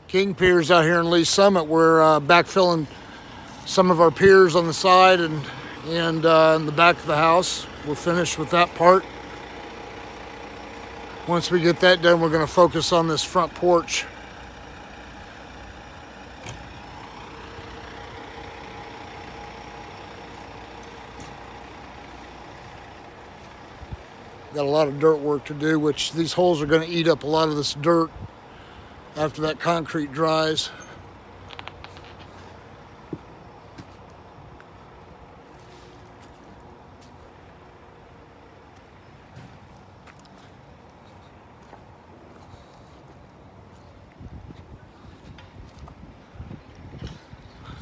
King Piers out here in Lee Summit. We're backfilling some of our piers on the side and in the back of the house. We're finished with that part. Once we get that done, we're going to focus on this front porch. Got a lot of dirt work to do, which these holes are going to eat up a lot of this dirt after that concrete dries.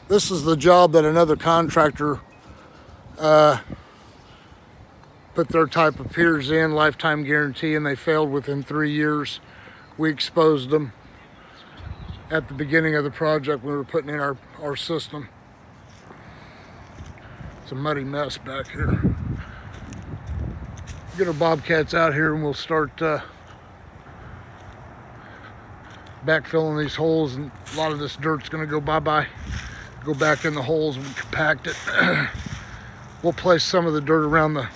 This is the job that another contractor put their type of piers in, lifetime guarantee, and they failed within 3 years. We exposed them at the beginning of the project when we were putting in our system. It's a muddy mess back here. Get our bobcats out here and we'll start backfilling these holes, and a lot of this dirt's gonna go bye-bye. Go back in the holes and compact it. We'll place some of the dirt around the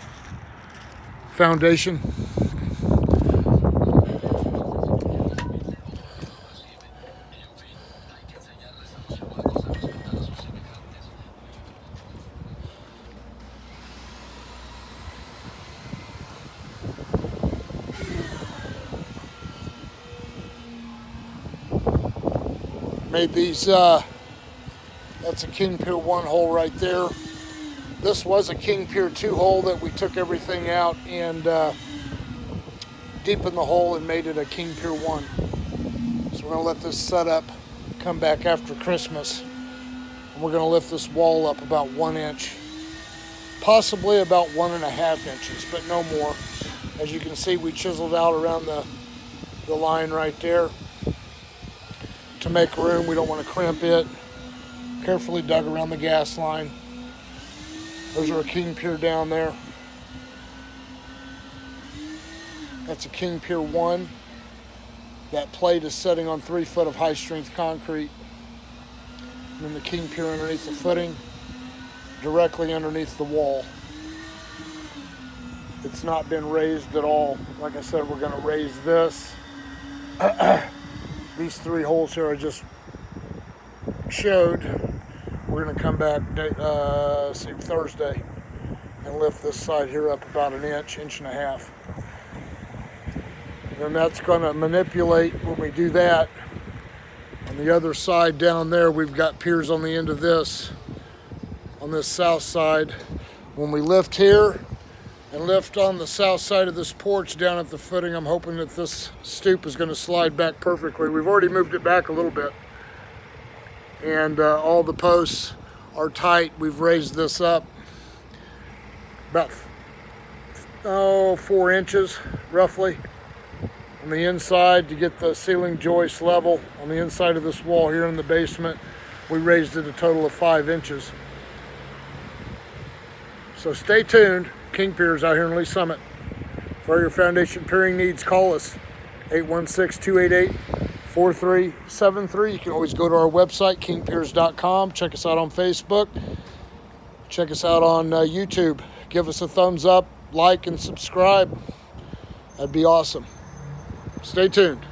foundation. Made these, that's a King Pier 1 hole right there. This was a King Pier 2 hole that we took everything out and deepened the hole and made it a King Pier 1. So we're gonna let this set up, come back after Christmas, and we're gonna lift this wall up about 1 inch, possibly about 1.5 inches, but no more. As you can see, we chiseled out around the line right there to make room. We don't want to crimp it. Carefully dug around the gas line. There's our King Pier down there. That's a King Pier 1. That plate is setting on 3 foot of high strength concrete. And then the King Pier underneath the footing, directly underneath the wall. It's not been raised at all. Like I said, we're going to raise this. These 3 holes here I just showed. We're going to come back Thursday and lift this side here up about 1 inch, 1.5 inches. And that's going to manipulate when we do that. On the other side down there, we've got piers on the end of this, on this south side. When we lift here and lift on the south side of this porch down at the footing, I'm hoping that this stoop is going to slide back perfectly. We've already moved it back a little bit. And all the posts are tight. We've raised this up about 4 inches roughly on the inside to get the ceiling joist level. On the inside of this wall here in the basement, we raised it a total of 5 inches. So stay tuned. King Piers out here in Lee Summit. For your foundation piering needs, call us 816-288-4373. You can always go to our website, kingpiers.com. Check us out on Facebook. Check us out on YouTube. Give us a thumbs up, like, and subscribe. That'd be awesome. Stay tuned.